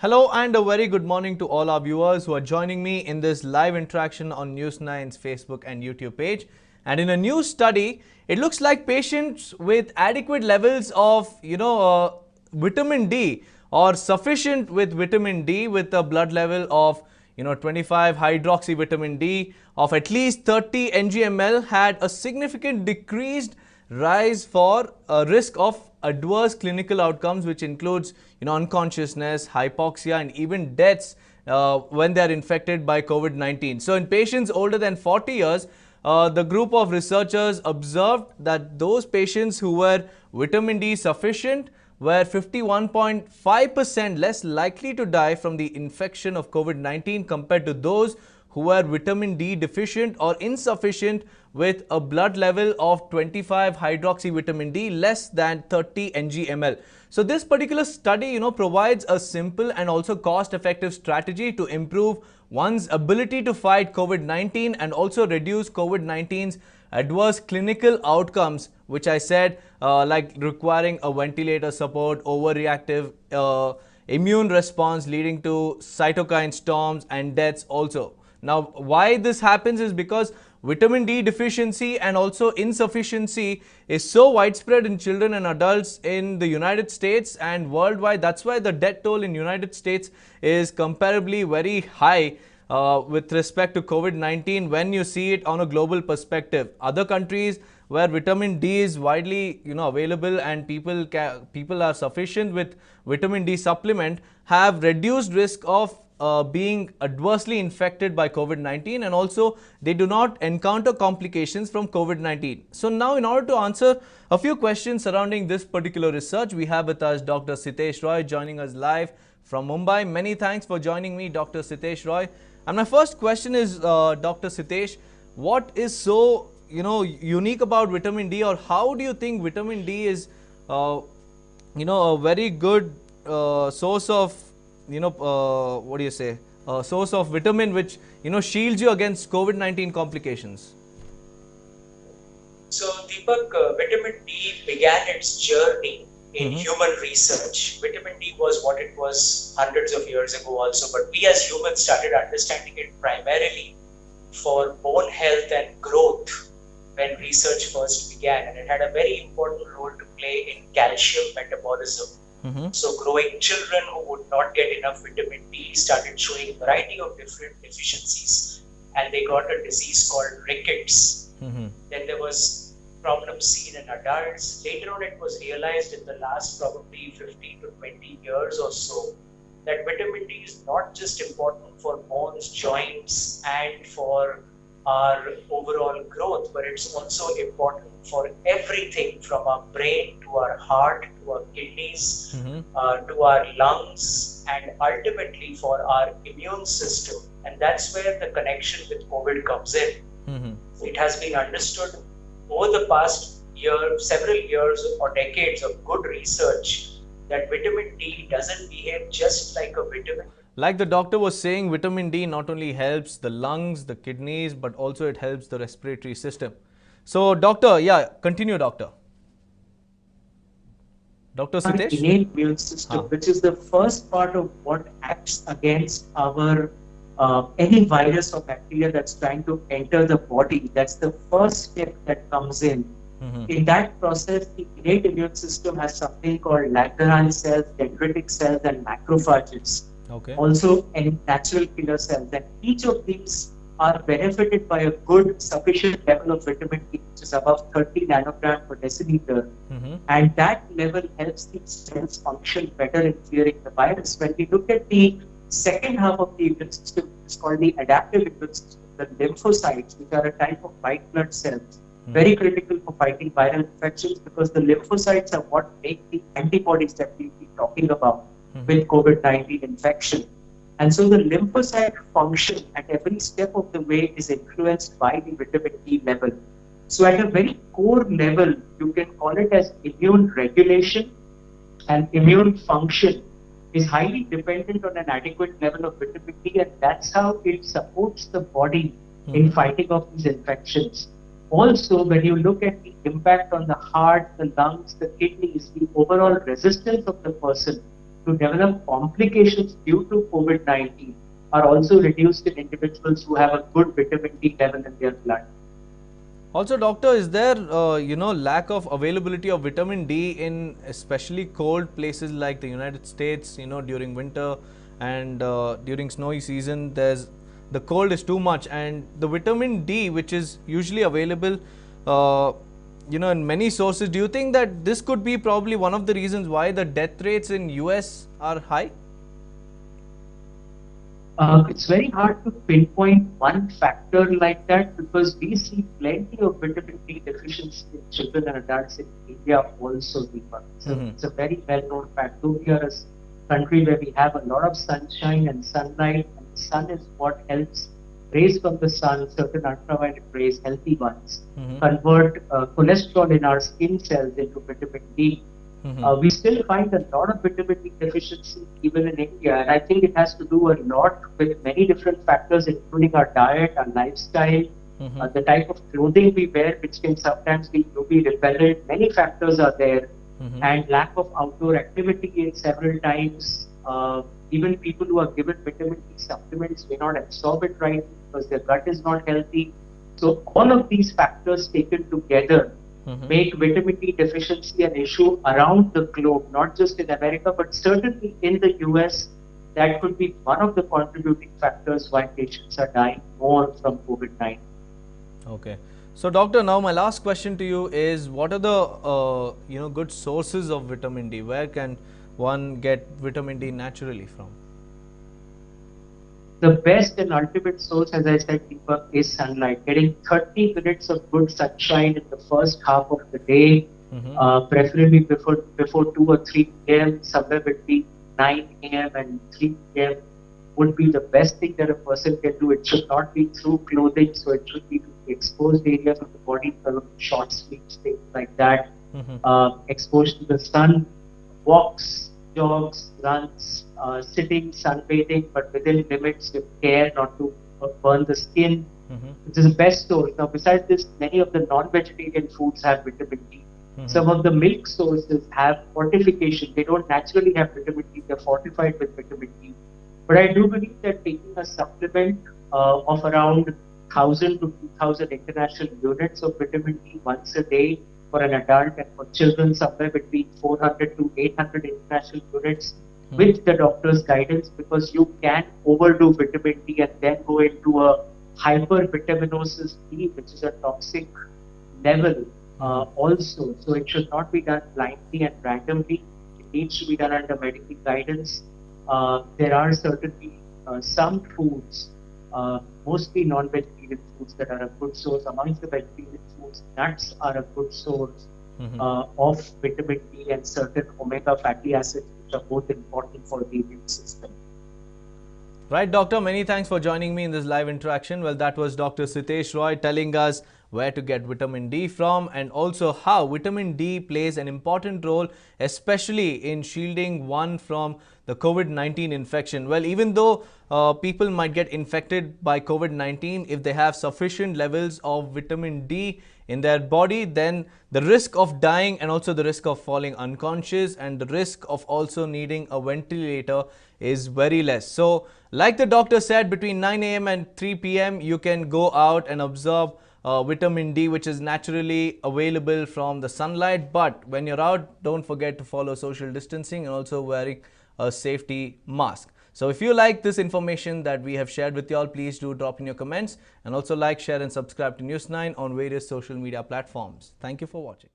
Hello and a very good morning to all our viewers who are joining me in this live interaction on News9's Facebook and YouTube page. And in a new study, it looks like patients with adequate levels of, vitamin D or sufficient with vitamin D with a blood level of, 25 hydroxy vitamin D of at least 30 ng/ml had a significant decreased rise for a risk of adverse clinical outcomes, which includes unconsciousness, hypoxia, and even deaths when they are infected by COVID-19. So in patients older than 40 years, the group of researchers observed that those patients who were vitamin D sufficient were 51.5% less likely to die from the infection of COVID-19 compared to those who were vitamin D deficient or insufficient with a blood level of 25 hydroxy vitamin D less than 30 ng/ml. So this particular study, provides a simple and also cost-effective strategy to improve one's ability to fight COVID-19 and also reduce COVID-19's adverse clinical outcomes, which I said like requiring a ventilator support, overreactive immune response leading to cytokine storms and deaths also. Now, why this happens is because vitamin D deficiency and also insufficiency is so widespread in children and adults in the United States and worldwide. That's why the death toll in United States is comparably very high with respect to COVID-19 when you see it on a global perspective. Other countries where vitamin D is widely available and people are sufficient with vitamin D supplement have reduced risk of being adversely infected by COVID-19, and also they do not encounter complications from COVID-19. So now, in order to answer a few questions surrounding this particular research, we have with us Dr. Sitesh Roy joining us live from Mumbai. Many thanks for joining me, Dr. Sitesh Roy. And my first question is, Dr. Sitesh, what is so unique about vitamin D, or how do you think vitamin D is a very good source of source of vitamin which shields you against COVID-19 complications? So Deepak, vitamin D began its journey in human research. Vitamin D was what it was hundreds of years ago also, but we as humans started understanding it primarily for bone health and growth when research first began, and it had a very important role to play in calcium metabolism. So growing children who would not get enough vitamin D started showing a variety of different deficiencies, and they got a disease called rickets. Then there was problems seen in adults. Later on, it was realized in the last probably 15 to 20 years or so that vitamin D is not just important for bones, joints, and for our overall growth, but it's also important for everything from our brain to our heart to our kidneys to our lungs, and ultimately for our immune system. And that's where the connection with COVID comes in. It has been understood over the past several years or decades of good research that vitamin D doesn't behave just like a vitamin. Like the doctor was saying, vitamin D not only helps the lungs, the kidneys, but also it helps the respiratory system. So, doctor, continue, doctor. Dr. Sitesh? Innate immune system, which is the first part of what acts against our any virus or bacteria that's trying to enter the body. That's the first step that comes in. In that process, the innate immune system has something called Langerhans cells, dendritic cells, and macrophages. Also, and natural killer cells. And each of these are benefited by a good, sufficient level of vitamin D, which is above 30 nanogram per deciliter. And that level helps these cells function better in clearing the virus. When we look at the second half of the immune system, it's called the adaptive immune system, the lymphocytes, which are a type of white blood cells, very critical for fighting viral infections, because the lymphocytes are what make the antibodies that we'll be talking about with COVID-19 infection. And so the lymphocyte function at every step of the way is influenced by the vitamin D level. So at a very core level, you can call it as immune regulation, and immune function is highly dependent on an adequate level of vitamin D, and that's how it supports the body in fighting off these infections. Also, when you look at the impact on the heart, the lungs, the kidneys, the overall resistance of the person to develop complications due to COVID-19 are also reduced in individuals who have a good vitamin D level in their blood. Also, doctor, is there lack of availability of vitamin D in especially cold places like the United States? During winter and during snowy season, the cold is too much, and the vitamin D, which is usually available, in many sources. Do you think that this could be probably one of the reasons why the death rates in US are high? It's very hard to pinpoint one factor like that because we see plenty of vitamin D deficiency in children and adults in India also, Deepak. So it's a very well-known fact. Though we are a country where we have a lot of sunshine and sunlight, and the sun is what helps rays from the sun, certain ultraviolet rays, healthy ones, convert cholesterol in our skin cells into vitamin D. We still find a lot of vitamin D deficiency even in India, and I think it has to do a lot with many different factors, including our diet, our lifestyle, the type of clothing we wear, which can sometimes be UV repellent. Many factors are there, and lack of outdoor activity in several times. Even people who are given vitamin D supplements may not absorb it right because their gut is not healthy. So all of these factors taken together make vitamin D deficiency an issue around the globe, not just in America, but certainly in the US. That could be one of the contributing factors why patients are dying more from COVID-19. Okay. So, doctor, now my last question to you is: what are the good sources of vitamin D? Where can one get vitamin D naturally from? The best and ultimate source, as I said, Deepak, is sunlight. Getting 30 minutes of good sunshine in the first half of the day, preferably before 2 or 3 p.m., somewhere between 9 a.m. and 3 p.m. would be the best thing that a person can do. It should not be through clothing, so it should be to the exposed areas of the body, short sleeves, things like that. Exposed to the sun, walks, jogs, runs, sitting, sunbathing, but within limits with care not to burn the skin. This is the best source. Now, besides this, many of the non-vegetarian foods have vitamin D. Some of the milk sources have fortification. They don't naturally have vitamin D, they're fortified with vitamin D. But I do believe that taking a supplement of around 1,000 to 2,000 international units of vitamin D once a day for an adult, and for children somewhere between 400 to 800 international units with the doctor's guidance, because you can overdo vitamin D and then go into a hypervitaminosis D, which is a toxic level also. So it should not be done blindly and randomly. It needs to be done under medical guidance. There are certainly some foods, mostly non-vegetarian foods, that are a good source. Amongst the vegetarian foods, nuts are a good source of vitamin D and certain omega fatty acids, which are both important for the immune system. Right, doctor, many thanks for joining me in this live interaction. Well, that was Dr. Sitesh Roy telling us where to get vitamin D from, and also how vitamin D plays an important role, especially in shielding one from the COVID-19 infection. Well, even though people might get infected by COVID-19, if they have sufficient levels of vitamin D in their body, then the risk of dying and also the risk of falling unconscious and the risk of also needing a ventilator is very less. So, like the doctor said, between 9 a.m. and 3 p.m. you can go out and absorb vitamin D, which is naturally available from the sunlight. But when you're out, don't forget to follow social distancing and also wearing a safety mask. So if you like this information that we have shared with you all, please do drop in your comments, and also like, share and subscribe to News9 on various social media platforms. Thank you for watching.